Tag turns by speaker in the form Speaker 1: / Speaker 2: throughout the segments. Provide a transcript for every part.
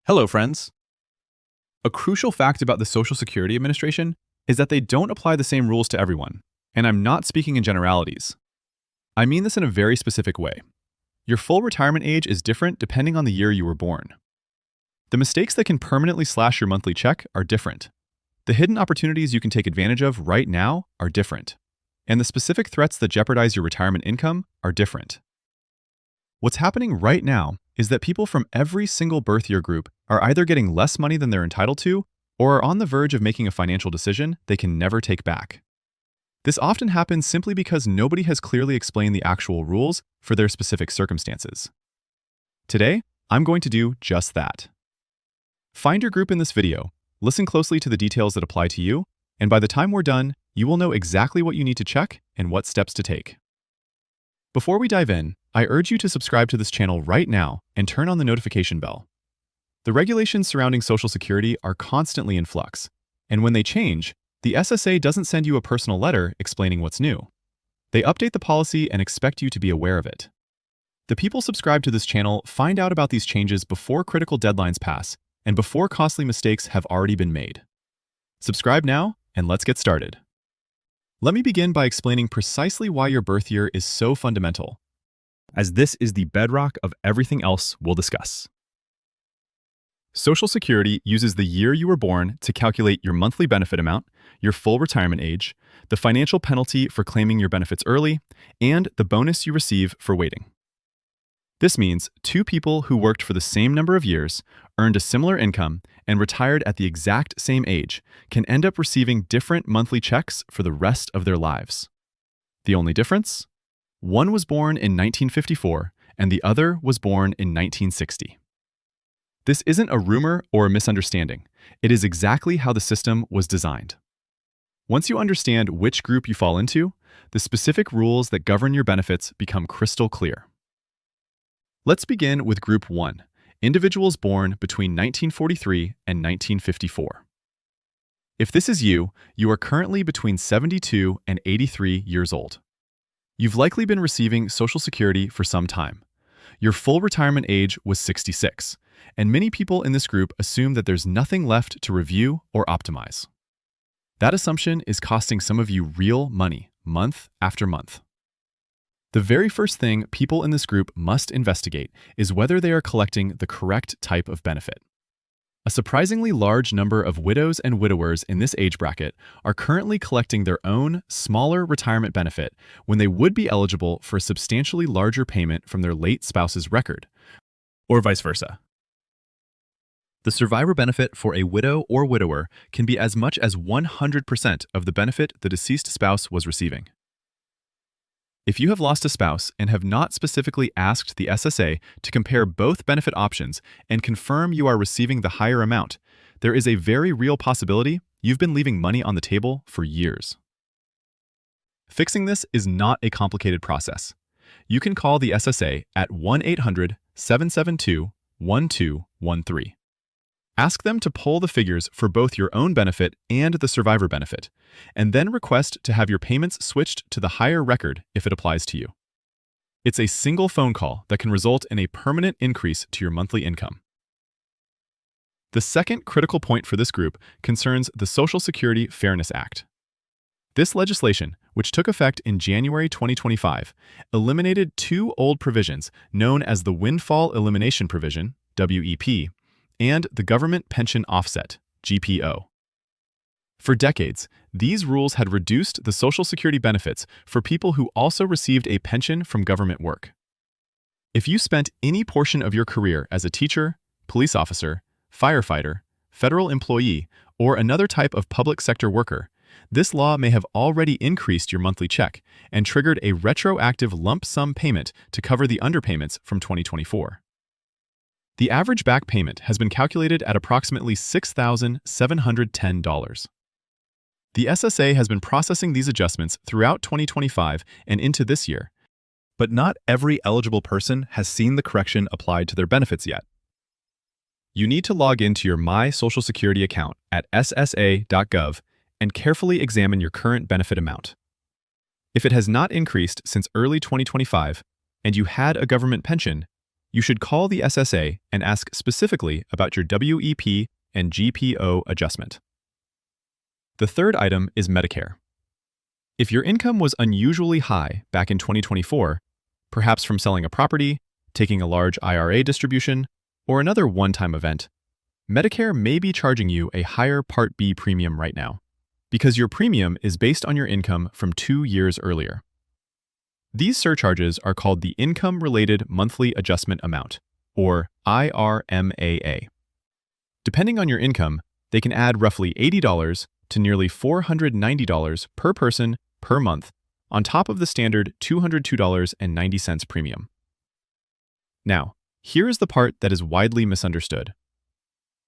Speaker 1: Hello, friends. A crucial fact about the Social Security Administration is that they don't apply the same rules to everyone, and I'm not speaking in generalities. I mean this in a very specific way. Your full retirement age is different depending on the year you were born. The mistakes that can permanently slash your monthly check are different. The hidden opportunities you can take advantage of right now are different. And the specific threats that jeopardize your retirement income are different. What's happening right now is that people from every single birth year group are either getting less money than they're entitled to or are on the verge of making a financial decision they can never take back. This often happens simply because nobody has clearly explained the actual rules for their specific circumstances. Today, I'm going to do just that. Find your group in this video, listen closely to the details that apply to you, and by the time we're done, you will know exactly what you need to check and what steps to take. Before we dive in, I urge you to subscribe to this channel right now and turn on the notification bell. The regulations surrounding Social Security are constantly in flux, and when they change, the SSA doesn't send you a personal letter explaining what's new. They update the policy and expect you to be aware of it. The people subscribed to this channel find out about these changes before critical deadlines pass and before costly mistakes have already been made. Subscribe now, and let's get started. Let me begin by explaining precisely why your birth year is so fundamental, as this is the bedrock of everything else we'll discuss. Social Security uses the year you were born to calculate your monthly benefit amount, your full retirement age, the financial penalty for claiming your benefits early, and the bonus you receive for waiting. This means two people who worked for the same number of years, earned a similar income, and retired at the exact same age can end up receiving different monthly checks for the rest of their lives. The only difference? One was born in 1954 and the other was born in 1960. This isn't a rumor or a misunderstanding. It is exactly how the system was designed. Once you understand which group you fall into, the specific rules that govern your benefits become crystal clear. Let's begin with Group 1, individuals born between 1943 and 1954. If this is you, you are currently between 72 and 83 years old. You've likely been receiving Social Security for some time. Your full retirement age was 66, and many people in this group assume that there's nothing left to review or optimize. That assumption is costing some of you real money, month after month. The very first thing people in this group must investigate is whether they are collecting the correct type of benefit. A surprisingly large number of widows and widowers in this age bracket are currently collecting their own, smaller retirement benefit when they would be eligible for a substantially larger payment from their late spouse's record, or vice versa. The survivor benefit for a widow or widower can be as much as 100% of the benefit the deceased spouse was receiving. If you have lost a spouse and have not specifically asked the SSA to compare both benefit options and confirm you are receiving the higher amount, there is a very real possibility you've been leaving money on the table for years. Fixing this is not a complicated process. You can call the SSA at 1-800-772-1213. Ask them to pull the figures for both your own benefit and the survivor benefit, and then request to have your payments switched to the higher record if it applies to you. It's a single phone call that can result in a permanent increase to your monthly income. The second critical point for this group concerns the Social Security Fairness Act. This legislation, which took effect in January 2025, eliminated two old provisions known as the Windfall Elimination Provision, WEP, and the Government Pension Offset, GPO. For decades, these rules had reduced the Social Security benefits for people who also received a pension from government work. If you spent any portion of your career as a teacher, police officer, firefighter, federal employee, or another type of public sector worker, this law may have already increased your monthly check and triggered a retroactive lump sum payment to cover the underpayments from 2024. The average back payment has been calculated at approximately $6,710. The SSA has been processing these adjustments throughout 2025 and into this year, but not every eligible person has seen the correction applied to their benefits yet. You need to log into your My Social Security account at ssa.gov and carefully examine your current benefit amount. If it has not increased since early 2025 and you had a government pension, you should call the SSA and ask specifically about your WEP and GPO adjustment. The third item is Medicare. If your income was unusually high back in 2024, perhaps from selling a property, taking a large IRA distribution, or another one-time event, Medicare may be charging you a higher Part B premium right now, because your premium is based on your income from 2 years earlier. These surcharges are called the Income-Related Monthly Adjustment Amount, or IRMAA. Depending on your income, they can add roughly $80 to nearly $490 per person per month, on top of the standard $202.90 premium. Now, here is the part that is widely misunderstood.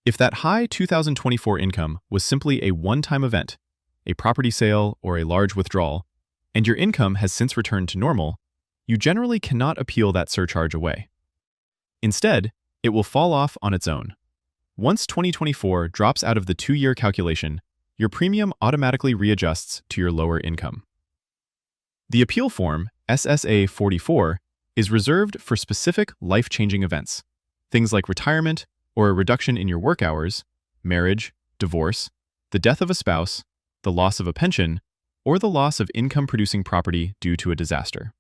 Speaker 1: If that high 2024 income was simply a one-time event, a property sale or a large withdrawal, and your income has since returned to normal, you generally cannot appeal that surcharge away. Instead, it will fall off on its own. Once 2024 drops out of the 2-year calculation, your premium automatically readjusts to your lower income. The appeal form, SSA 44, is reserved for specific life-changing events, things like retirement or a reduction in your work hours, marriage, divorce, the death of a spouse, the loss of a pension, or the loss of income-producing property due to a disaster.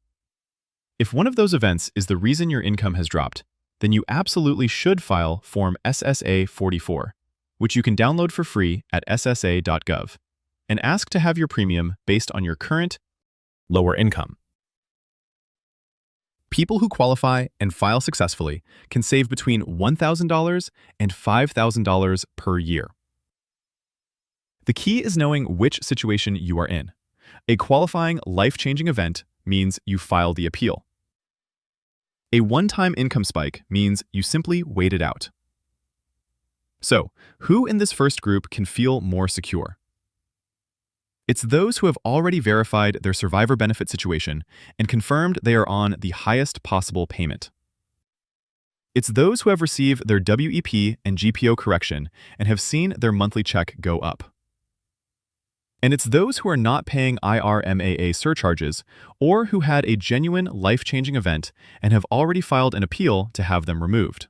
Speaker 1: If one of those events is the reason your income has dropped, then you absolutely should file Form SSA 44, which you can download for free at ssa.gov, and ask to have your premium based on your current lower income. People who qualify and file successfully can save between $1,000 and $5,000 per year. The key is knowing which situation you are in. A qualifying, life-changing event means you file the appeal. A one-time income spike means you simply wait it out. So, who in this first group can feel more secure? It's those who have already verified their survivor benefit situation and confirmed they are on the highest possible payment. It's those who have received their WEP and GPO correction and have seen their monthly check go up. And it's those who are not paying IRMAA surcharges or who had a genuine life-changing event and have already filed an appeal to have them removed.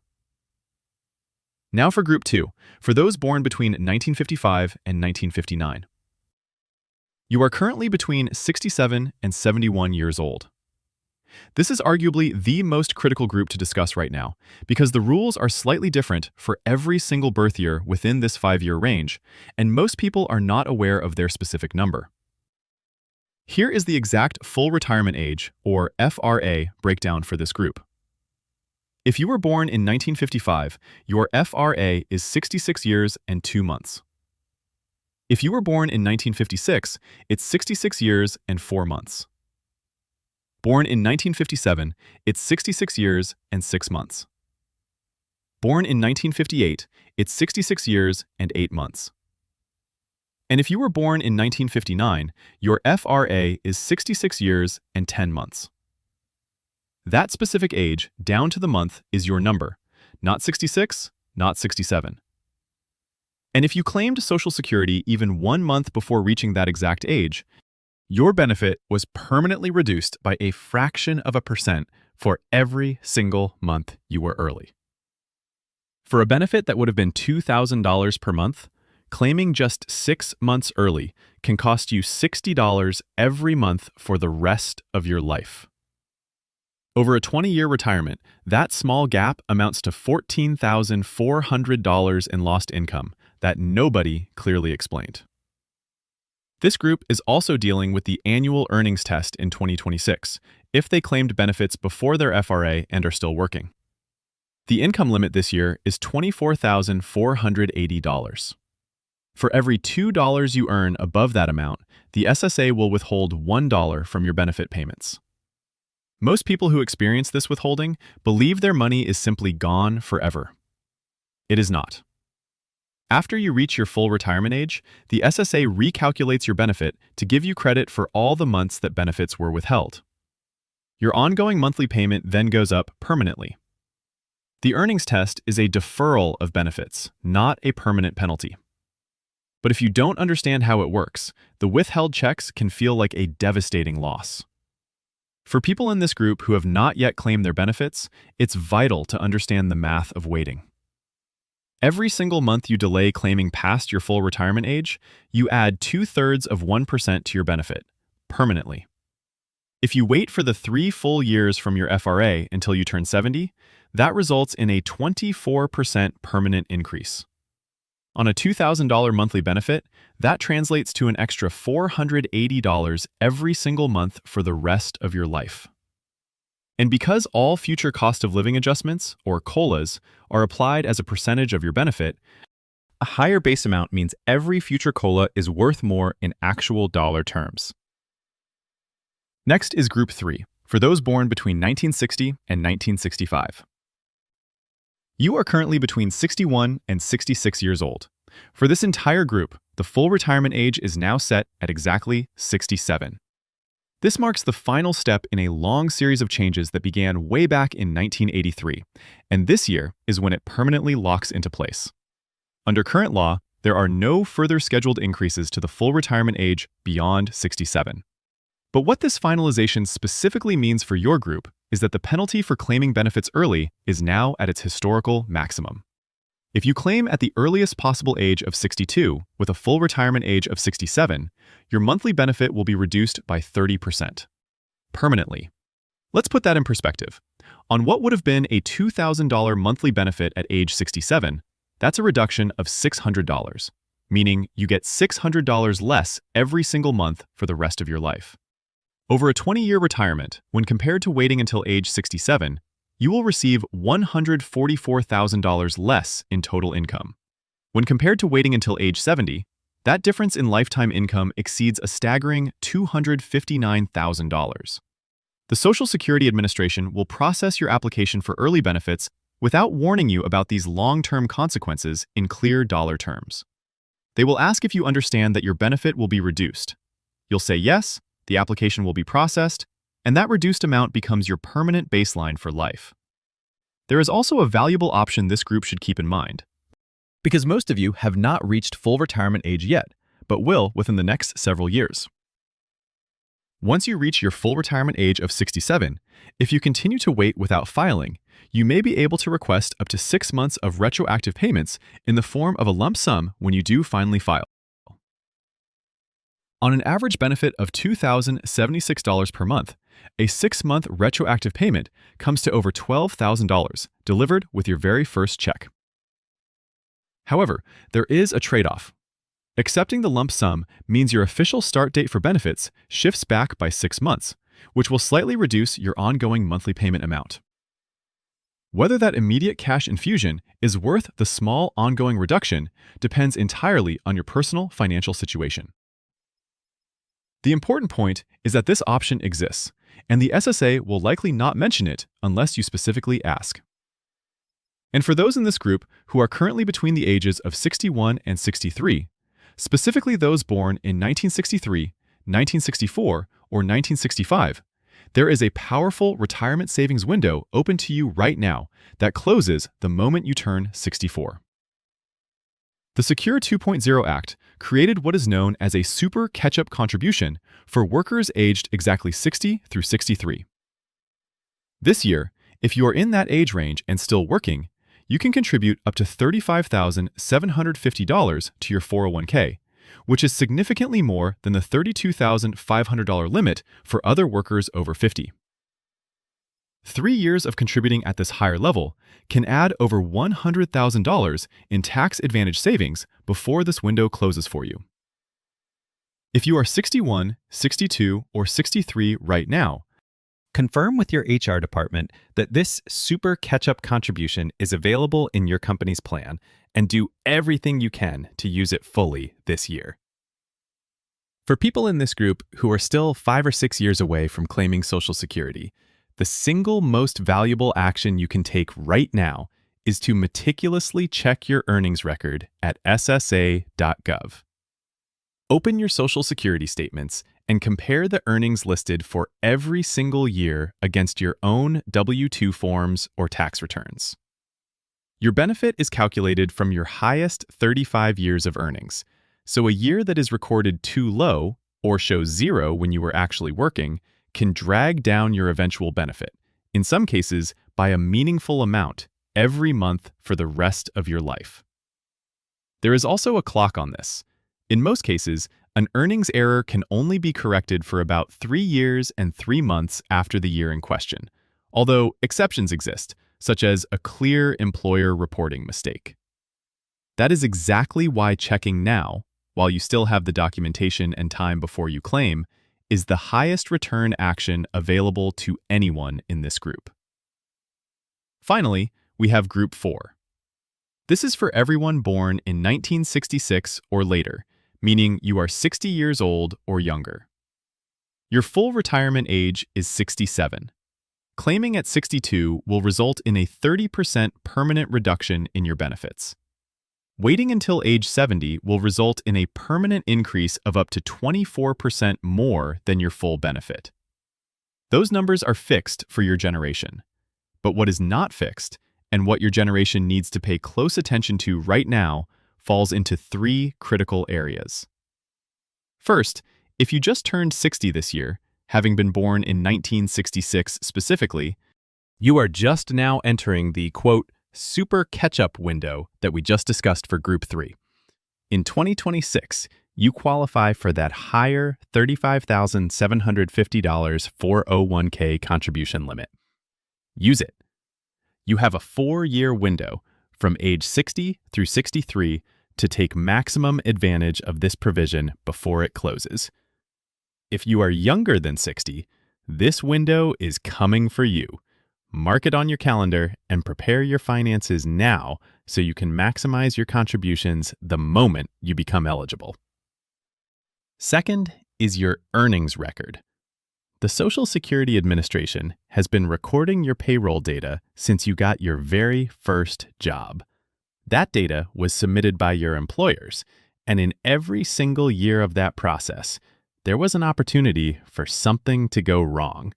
Speaker 1: Now for Group 2, for those born between 1955 and 1959. You are currently between 67 and 71 years old. This is arguably the most critical group to discuss right now, because the rules are slightly different for every single birth year within this 5-year range, and most people are not aware of their specific number. Here is the exact full retirement age, or FRA, breakdown for this group. If you were born in 1955, your FRA is 66 years and 2 months. If you were born in 1956, it's 66 years and 4 months. Born in 1957, it's 66 years and 6 months. Born in 1958, it's 66 years and 8 months. And if you were born in 1959, your FRA is 66 years and 10 months. That specific age, down to the month, is your number, not 66, not 67. And if you claimed Social Security even 1 month before reaching that exact age, your benefit was permanently reduced by a fraction of a percent for every single month you were early. For a benefit that would have been $2,000 per month, claiming just 6 months early can cost you $60 every month for the rest of your life. Over a 20-year retirement, that small gap amounts to $14,400 in lost income that nobody clearly explained. This group is also dealing with the annual earnings test in 2026 if they claimed benefits before their FRA and are still working. The income limit this year is $24,480. For every $2 you earn above that amount, the SSA will withhold $1 from your benefit payments. Most people who experience this withholding believe their money is simply gone forever. It is not. After you reach your full retirement age, the SSA recalculates your benefit to give you credit for all the months that benefits were withheld. Your ongoing monthly payment then goes up permanently. The earnings test is a deferral of benefits, not a permanent penalty. But if you don't understand how it works, the withheld checks can feel like a devastating loss. For people in this group who have not yet claimed their benefits, it's vital to understand the math of waiting. Every single month you delay claiming past your full retirement age, you add 2/3 of 1% to your benefit, permanently. If you wait for the 3 full years from your FRA until you turn 70, that results in a 24% permanent increase. On a $2,000 monthly benefit, that translates to an extra $480 every single month for the rest of your life. And because all future cost of living adjustments, or COLAs, are applied as a percentage of your benefit, a higher base amount means every future COLA is worth more in actual dollar terms. Next is Group 3, for those born between 1960 and 1965. You are currently between 61 and 66 years old. For this entire group, the full retirement age is now set at exactly 67. This marks the final step in a long series of changes that began way back in 1983, and this year is when it permanently locks into place. Under current law, there are no further scheduled increases to the full retirement age beyond 67. But what this finalization specifically means for your group is that the penalty for claiming benefits early is now at its historical maximum. If you claim at the earliest possible age of 62 with a full retirement age of 67, your monthly benefit will be reduced by 30%. Permanently. Let's put that in perspective. On what would have been a $2,000 monthly benefit at age 67, that's a reduction of $600, meaning you get $600 less every single month for the rest of your life. Over a 20-year retirement, when compared to waiting until age 67, you will receive $144,000 less in total income. When compared to waiting until age 70, that difference in lifetime income exceeds a staggering $259,000. The Social Security Administration will process your application for early benefits without warning you about these long-term consequences in clear dollar terms. They will ask if you understand that your benefit will be reduced. You'll say yes, the application will be processed, and that reduced amount becomes your permanent baseline for life. There is also a valuable option this group should keep in mind, because most of you have not reached full retirement age yet, but will within the next several years. Once you reach your full retirement age of 67, if you continue to wait without filing, you may be able to request up to 6 months of retroactive payments in the form of a lump sum when you do finally file. On an average benefit of $2,076 per month, a 6-month retroactive payment comes to over $12,000, delivered with your very first check. However, there is a trade-off. Accepting the lump sum means your official start date for benefits shifts back by 6 months, which will slightly reduce your ongoing monthly payment amount. Whether that immediate cash infusion is worth the small ongoing reduction depends entirely on your personal financial situation. The important point is that this option exists, and the SSA will likely not mention it unless you specifically ask. And for those in this group who are currently between the ages of 61 and 63, specifically those born in 1963, 1964, or 1965, there is a powerful retirement savings window open to you right now that closes the moment you turn 64. The Secure 2.0 Act created what is known as a super catch-up contribution for workers aged exactly 60 through 63. This year, if you are in that age range and still working, you can contribute up to $35,750 to your 401k, which is significantly more than the $32,500 limit for other workers over 50. 3 years of contributing at this higher level can add over $100,000 in tax advantage savings before this window closes for you. If you are 61, 62, or 63 right now, confirm with your HR department that this super catch-up contribution is available in your company's plan and do everything you can to use it fully this year. For people in this group who are still 5 or 6 years away from claiming Social Security, the single most valuable action you can take right now is to meticulously check your earnings record at ssa.gov. Open your Social Security statements and compare the earnings listed for every single year against your own W-2 forms or tax returns. Your benefit is calculated from your highest 35 years of earnings, so a year that is recorded too low or shows 0 when you were actually working can drag down your eventual benefit, in some cases by a meaningful amount, every month for the rest of your life. There is also a clock on this. In most cases, an earnings error can only be corrected for about 3 years and 3 months after the year in question, although exceptions exist, such as a clear employer reporting mistake. That is exactly why checking now, while you still have the documentation and time before you claim, is the highest return action available to anyone in this group. Finally, we have Group 4. This is for everyone born in 1966 or later, meaning you are 60 years old or younger. Your full retirement age is 67. Claiming at 62 will result in a 30% permanent reduction in your benefits. Waiting until age 70 will result in a permanent increase of up to 24% more than your full benefit. Those numbers are fixed for your generation. But what is not fixed, and what your generation needs to pay close attention to right now, falls into 3 critical areas. First, if you just turned 60 this year, having been born in 1966 specifically, you are just now entering the, quote, super catch-up window that we just discussed for Group 3. In 2026, you qualify for that higher $35,750 401k contribution limit. Use it. You have a 4-year window from age 60 through 63 to take maximum advantage of this provision before it closes. If you are younger than 60, this window is coming for you. Mark it on your calendar and prepare your finances now so you can maximize your contributions the moment you become eligible. Second is your earnings record. The Social Security Administration has been recording your payroll data since you got your very first job. That data was submitted by your employers, and in every single year of that process, there was an opportunity for something to go wrong.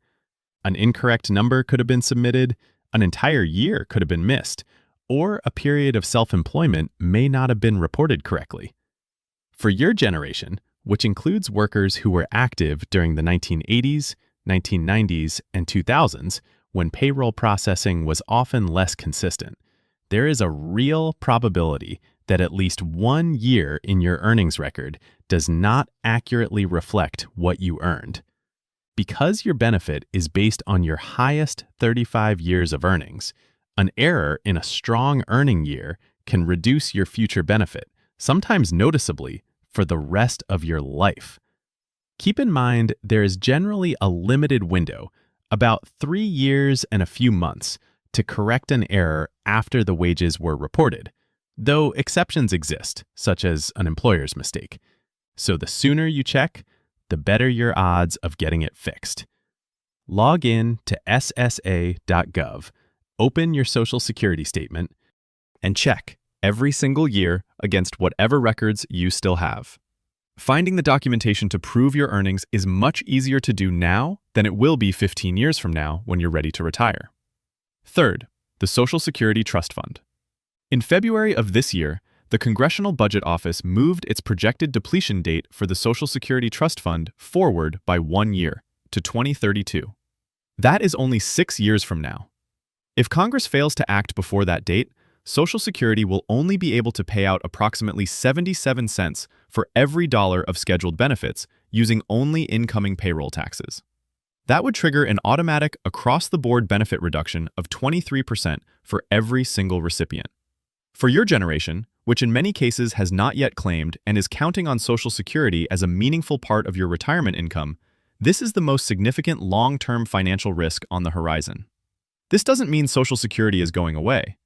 Speaker 1: An incorrect number could have been submitted, an entire year could have been missed, or a period of self-employment may not have been reported correctly. For your generation, which includes workers who were active during the 1980s, 1990s, and 2000s, when payroll processing was often less consistent, there is a real probability that at least 1 year in your earnings record does not accurately reflect what you earned. Because your benefit is based on your highest 35 years of earnings, an error in a strong earning year can reduce your future benefit, sometimes noticeably, for the rest of your life. Keep in mind there is generally a limited window, about 3 years and a few months, to correct an error after the wages were reported, though exceptions exist, such as an employer's mistake. So the sooner you check, the better your odds of getting it fixed. Log in to ssa.gov, open your Social Security statement, and check every single year against whatever records you still have. Finding the documentation to prove your earnings is much easier to do now than it will be 15 years from now when you're ready to retire. Third, the Social Security Trust Fund. In February of this year, the Congressional Budget Office moved its projected depletion date for the Social Security Trust Fund forward by 1 year, to 2032. That is only 6 years from now. If Congress fails to act before that date, Social Security will only be able to pay out approximately 77 cents for every dollar of scheduled benefits using only incoming payroll taxes. That would trigger an automatic across-the-board benefit reduction of 23% for every single recipient. For your generation, which in many cases has not yet claimed and is counting on Social Security as a meaningful part of your retirement income, this is the most significant long-term financial risk on the horizon. This doesn't mean Social Security is going away.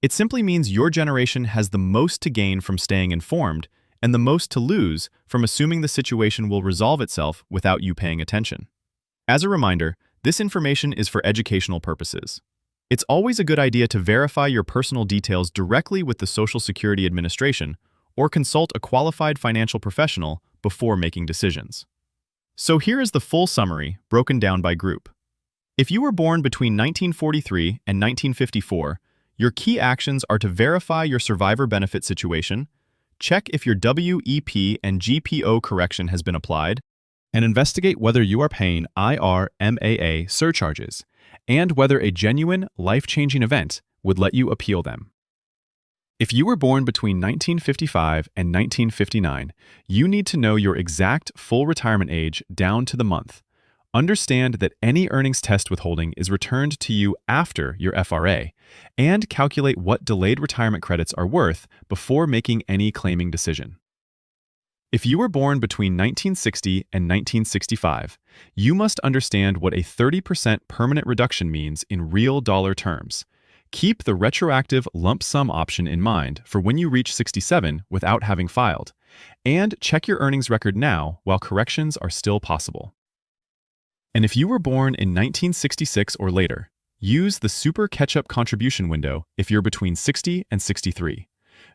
Speaker 1: It simply means your generation has the most to gain from staying informed and the most to lose from assuming the situation will resolve itself without you paying attention. As a reminder, this information is for educational purposes. It's always a good idea to verify your personal details directly with the Social Security Administration or consult a qualified financial professional before making decisions. So here is the full summary, broken down by group. If you were born between 1943 and 1954, your key actions are to verify your survivor benefit situation, check if your WEP and GPO correction has been applied, and investigate whether you are paying IRMAA surcharges and whether a genuine, life-changing event would let you appeal them. If you were born between 1955 and 1959, you need to know your exact full retirement age down to the month. Understand that any earnings test withholding is returned to you after your FRA, and calculate what delayed retirement credits are worth before making any claiming decision. If you were born between 1960 and 1965, you must understand what a 30% permanent reduction means in real dollar terms. Keep the retroactive lump sum option in mind for when you reach 67 without having filed, and check your earnings record now while corrections are still possible. And if you were born in 1966 or later, use the Super Catch-up contribution window if you're between 60 and 63.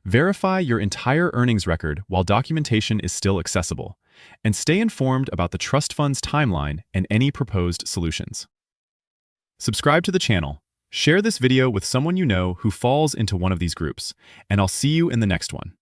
Speaker 1: Verify your entire earnings record while documentation is still accessible, and stay informed about the trust fund's timeline and any proposed solutions. Subscribe to the channel, share this video with someone you know who falls into one of these groups, and I'll see you in the next one.